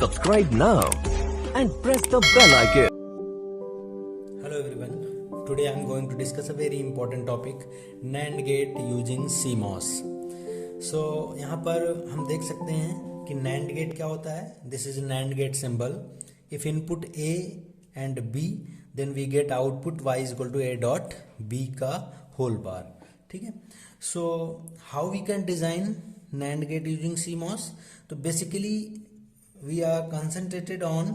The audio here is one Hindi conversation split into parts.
Subscribe now and press the bell icon. Hello everyone, today I am going to discuss a very important topic, NAND gate using CMOS. So यहाँ पर हम देख सकते हैं कि NAND gate क्या होता है. This is NAND gate symbol. If input A and B, then we get output Y is equal to A dot B का whole bar. ठीक है. So how we can design NAND gate using CMOS? तो basically we are concentrated on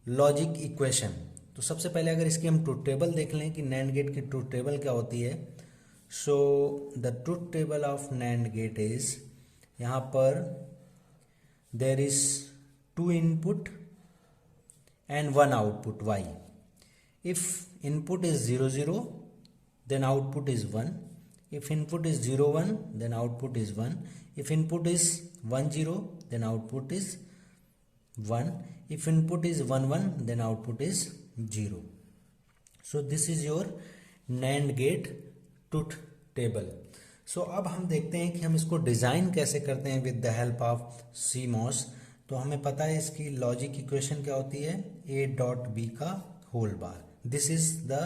logic equation. तो सबसे पहले अगर इसकी हम ट्रूथ टेबल देख लें कि नैंड गेट की ट्रूथ टेबल क्या होती है. So the truth table of NAND gate is, यहाँ पर there is 2 input and 1 output y. If input is 0 0 then output is 1. If input is 0 1 then output is 1. If input is 1 0 then output is 1. If input is 1 1 then output is 0. So this is your NAND gate truth table. So अब हम देखते हैं कि हम इसको डिज़ाइन कैसे करते हैं with the help of CMOS. तो हमें पता है इसकी लॉजिक इक्वेशन क्या होती है, A dot B का whole bar. This is the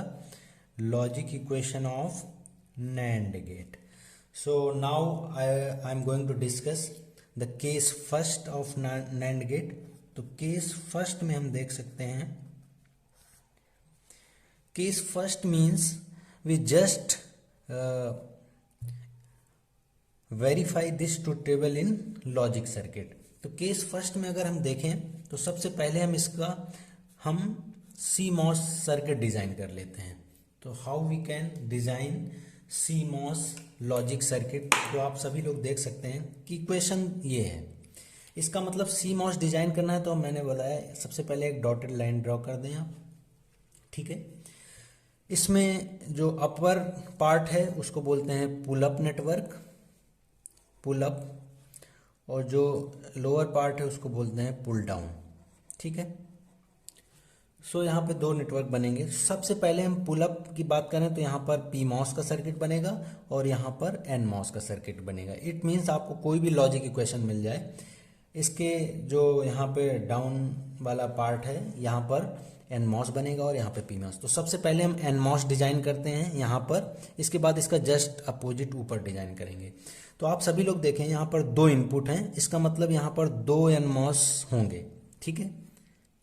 logic equation of NAND gate. So now I am going to discuss the case first of NAND gate. तो केस फर्स्ट में हम देख सकते हैं, case first means we just verify this truth table in logic circuit. तो केस फर्स्ट में अगर हम देखें तो सबसे पहले हम CMOS सर्किट डिजाइन कर लेते हैं. तो how we can design CMOS logic circuit. तो आप सभी लोग देख सकते हैं कि इक्वेशन ये है. इसका मतलब CMOS डिजाइन करना है तो मैंने बोला है सबसे पहले एक डॉटेड लाइन ड्रॉ कर दें आप. ठीक है. इसमें जो अपर पार्ट है उसको बोलते हैं pull up network, pull up, और जो लोअर पार्ट है उसको बोलते हैं पुल डाउन. ठीक है. सो यहाँ पे 2 नेटवर्क बनेंगे. सबसे पहले हम पुल अप की बात करें तो यहाँ पर PMOS का सर्किट बनेगा और यहाँ पर NMOS का सर्किट बनेगा. इट मीन्स आपको कोई भी लॉजिक इक्वेशन मिल जाए, इसके जो यहाँ पे डाउन वाला पार्ट है यहाँ पर NMOS बनेगा और यहाँ पे PMOS. तो सबसे पहले हम NMOS डिजाइन करते हैं यहाँ पर, इसके बाद इसका जस्ट अपोजिट ऊपर डिजाइन करेंगे. तो आप सभी लोग देखें यहाँ पर 2 इनपुट हैं, इसका मतलब यहाँ पर 2 NMOS होंगे. ठीक है.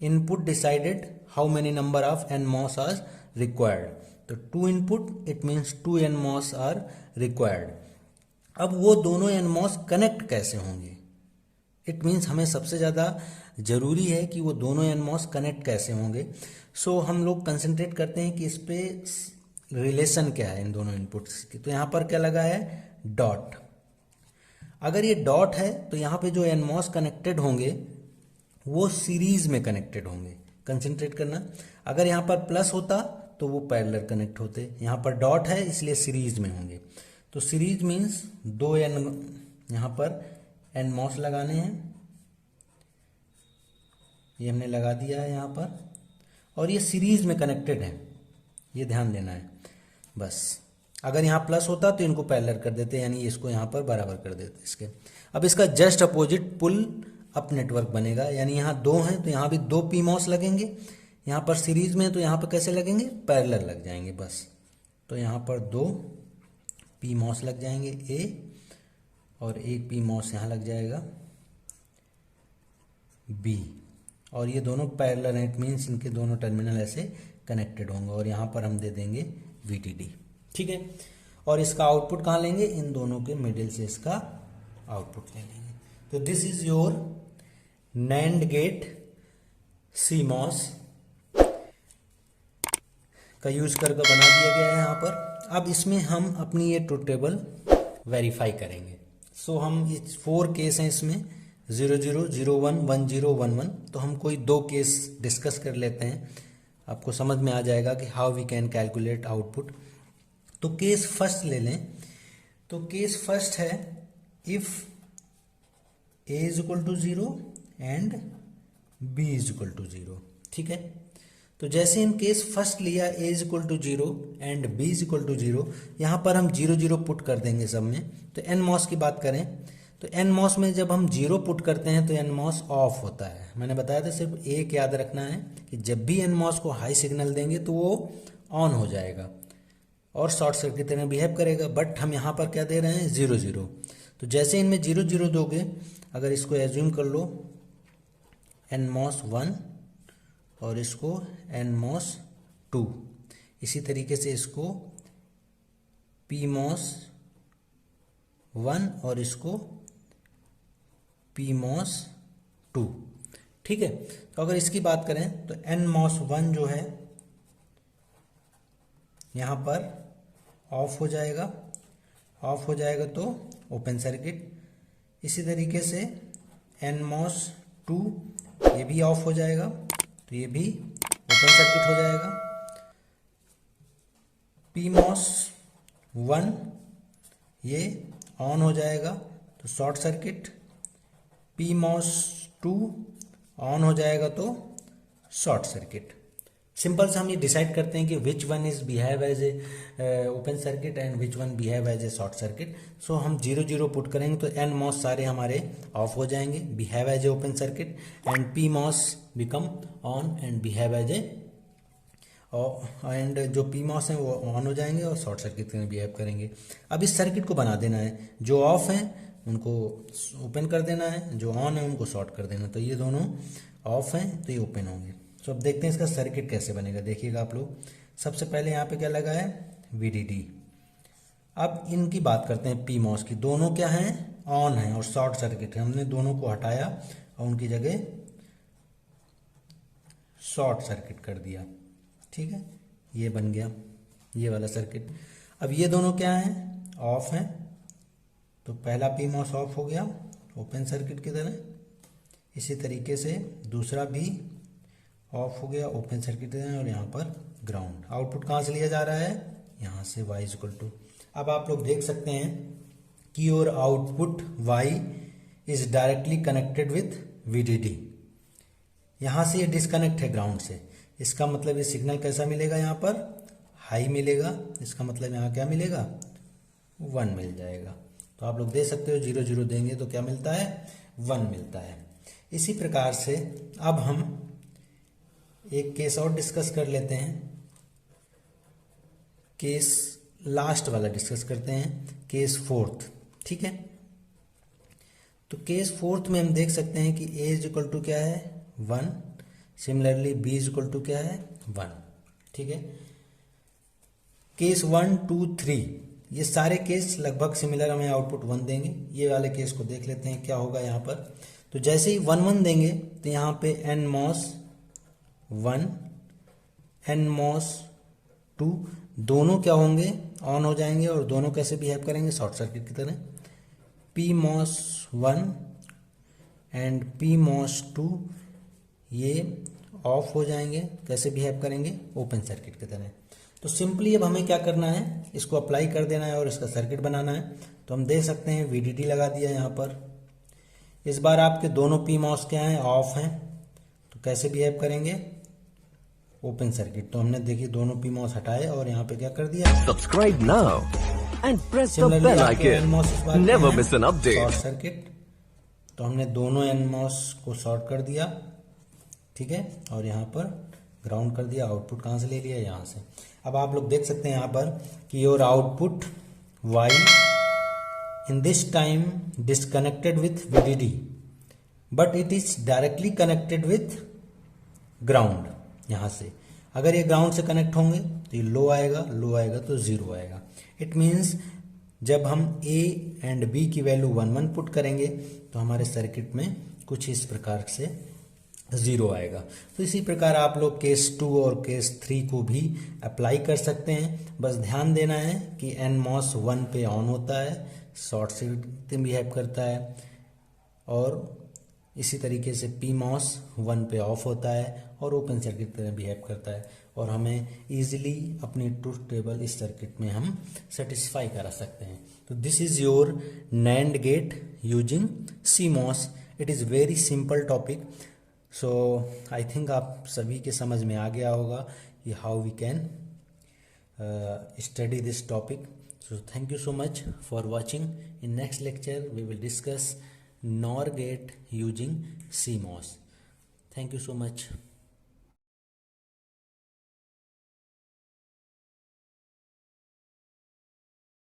Input decided how many number of NMOS are required. तो 2 input it means 2 NMOS are required. अब वो दोनों NMOS कनेक्ट कैसे होंगे, इट मीन्स हमें सबसे ज़्यादा ज़रूरी है कि वो दोनों NMOS कनेक्ट कैसे होंगे. सो हम लोग कंसंट्रेट करते हैं कि इस पे रिलेशन क्या है इन दोनों इनपुट्स की. तो यहाँ पर क्या लगा है, डॉट. अगर ये डॉट है तो यहाँ पे जो NMOS कनेक्टेड होंगे वो सीरीज में कनेक्टेड होंगे. कंसंट्रेट करना. अगर यहाँ पर प्लस होता तो वो पैरेलल कनेक्ट होते. यहाँ पर डॉट है इसलिए सीरीज में होंगे. तो सीरीज मीन्स 2 यहाँ पर NMOS लगाने हैं. ये हमने लगा दिया है यहाँ पर, और ये सीरीज में कनेक्टेड है, ये ध्यान देना है बस. अगर यहाँ प्लस होता तो इनको पैरेलल कर देते, यानी इसको यहाँ पर बराबर कर देते इसके. अब इसका just opposite pull up network बनेगा, यानी यहाँ 2 हैं तो यहाँ भी 2 PMOS लगेंगे. यहाँ पर सीरीज में है तो यहाँ पर कैसे लगेंगे, पैरेलल लग जाएंगे बस. तो यहाँ पर 2 PMOS लग जाएंगे A, और एक PMOS यहाँ लग जाएगा B, और ये दोनों पैरेलल हैं. इट मीन्स इनके दोनों टर्मिनल ऐसे कनेक्टेड होंगे और यहाँ पर हम दे देंगे VDD. ठीक है. और इसका आउटपुट कहाँ लेंगे, इन दोनों के मिडिल से इसका आउटपुट ले लेंगे. तो this is your NAND gate CMOS का यूज करके बना दिया गया है यहाँ पर. अब इसमें हम अपनी ये ट्रूथ टेबल वेरीफाई करेंगे. सो हम ये 4 केस हैं इसमें, 0 0 0 1 1 0 1 1. तो हम कोई 2 केस डिस्कस कर लेते हैं, आपको समझ में आ जाएगा कि how we can calculate output. तो केस फर्स्ट ले लें. तो केस फर्स्ट है if A is equal to 0 and B is equal to 0. ठीक है. तो जैसे इन केस फर्स्ट लिया A is equal to 0 and B is equal to 0, यहाँ पर हम 0 0 पुट कर देंगे सब में. तो NMOS की बात करें तो NMOS में जब हम 0 पुट करते हैं तो NMOS ऑफ होता है। मैंने बताया था, सिर्फ एक याद रखना है कि जब भी NMOS को हाई सिग्नल देंगे तो वो ऑन हो जाएगा और शॉर्ट सर्किट की तरह बिहेव करेगा। बट हम यहाँ पर क्या दे रहे हैं, 0 0। तो जैसे इनमें 0 0 दोगे, अगर इसको एज्यूम कर लो NMOS 1 और इसको NMOS 2, इसी तरीके से इसको PMOS 1 और इसको PMOS 2, ठीक है। तो अगर इसकी बात करें तो NMOS 1 जो है यहाँ पर ऑफ हो जाएगा, ऑफ हो जाएगा तो ओपन सर्किट। इसी तरीके से NMOS 2 ये भी ऑफ हो जाएगा तो ये भी ओपन सर्किट हो जाएगा। PMOS 1 ये ऑन हो जाएगा तो शॉर्ट सर्किट। PMOS 2 ऑन हो जाएगा तो शॉर्ट सर्किट। सिंपल से हम ये डिसाइड करते हैं कि which one is behave as a open circuit and which one behave as a short circuit. So हम 0 0 पुट करेंगे तो NMOS सारे हमारे ऑफ हो जाएंगे, behave as a open circuit, and PMOS become on and behave as a, and जो PMOS हैं वो ऑन हो जाएंगे और शॉर्ट सर्किट में बिहेव करेंगे। अब इस सर्किट को बना देना है, जो ऑफ हैं उनको ओपन कर देना है, जो ऑन है उनको शॉर्ट कर देना। तो ये दोनों ऑफ हैं तो ये ओपन होंगे। तो अब देखते हैं इसका सर्किट कैसे बनेगा। देखिएगा आप लोग, सबसे पहले यहाँ पे क्या लगा है, VDD। अब इनकी बात करते हैं PMOS की। दोनों क्या हैं, ऑन है और शॉर्ट सर्किट है। हमने दोनों को हटाया और उनकी जगह शॉर्ट सर्किट कर दिया, ठीक है। ये बन गया ये वाला सर्किट। अब ये दोनों क्या हैं, ऑफ हैं, तो पहला PMOS ऑफ हो गया ओपन सर्किट की तरह। इसी तरीके से दूसरा भी ऑफ हो गया ओपन सर्किट की तरह, और यहाँ पर ग्राउंड। आउटपुट कहाँ से लिया जा रहा है, यहाँ से y = अब आप लोग देख सकते हैं कि your output y is directly connected with VDD। यहाँ से ये डिस्कनेक्ट है ग्राउंड से, इसका मतलब ये सिग्नल कैसा मिलेगा, यहाँ पर हाई मिलेगा। इसका मतलब यहाँ क्या मिलेगा, 1 मिल जाएगा। तो आप लोग दे सकते हो 0 0 देंगे तो क्या मिलता है, 1 मिलता है। इसी प्रकार से अब हम एक केस और डिस्कस कर लेते हैं। केस लास्ट वाला डिस्कस करते हैं, केस 4th, ठीक है। तो केस 4th में हम देख सकते हैं कि A = क्या है, 1। सिमिलरली B = क्या है, 1, ठीक है। केस 1 2 3 ये सारे केस लगभग सिमिलर हमें आउटपुट 1 देंगे। ये वाले केस को देख लेते हैं क्या होगा यहाँ पर। तो जैसे ही 1 1 देंगे तो यहाँ पे NMOS 1 NMOS 2 दोनों क्या होंगे, ऑन हो जाएंगे, और दोनों कैसे बिहेव करेंगे, शॉर्ट सर्किट की तरह। PMOS 1 एंड PMOS 2 ये ऑफ हो जाएंगे, कैसे बिहेव करेंगे, ओपन सर्किट की तरह। तो सिंपली अब हमें क्या करना है, इसको अप्लाई कर देना है और इसका सर्किट बनाना है। तो हम देख सकते हैं VDD लगा दिया यहाँ पर। इस बार आपके दोनों PMOS क्या हैं, ऑफ हैं, तो कैसे बिहेव करेंगे, ओपन सर्किट। तो हमने देखिए दोनों PMOS हटाए और यहाँ पे क्या कर दिया, Subscribe now and press the bell icon. Never miss an update. Short circuit. तो हमने दोनों NMOS को शॉर्ट कर दिया, ठीक है, और यहाँ पर ग्राउंड कर दिया। आउटपुट कहाँ से ले लिया, यहाँ से। अब आप लोग देख सकते हैं यहाँ पर कि your output y in this time disconnected with VDD but it is directly connected with ground। यहाँ से अगर ये ग्राउंड से कनेक्ट होंगे तो ये लो आएगा, लो आएगा तो 0 आएगा। इट मीन्स जब हम A एंड B की वैल्यू 1 1 पुट करेंगे तो हमारे सर्किट में कुछ इस प्रकार से 0 आएगा। तो इसी प्रकार आप लोग केस 2 और केस 3 को भी अप्लाई कर सकते हैं। बस ध्यान देना है कि NMOS 1 पे ऑन होता है, शॉर्ट सर्किट बिहेव करता है, और इसी तरीके से PMOS 1 पे ऑफ होता है और ओपन सर्किट तरह बिहेव करता है। और हमें इजीली अपनी ट्रुथ टेबल इस सर्किट में हम सेटिस्फाई करा सकते हैं। तो this is your NAND gate using CMOS। It is very simple topic. So I think आप सभी के समझ में आ गया होगा कि how we can study this topic. So thank you so much for watching. In next lecture we will discuss NOR gate using CMOS. Thank you so much.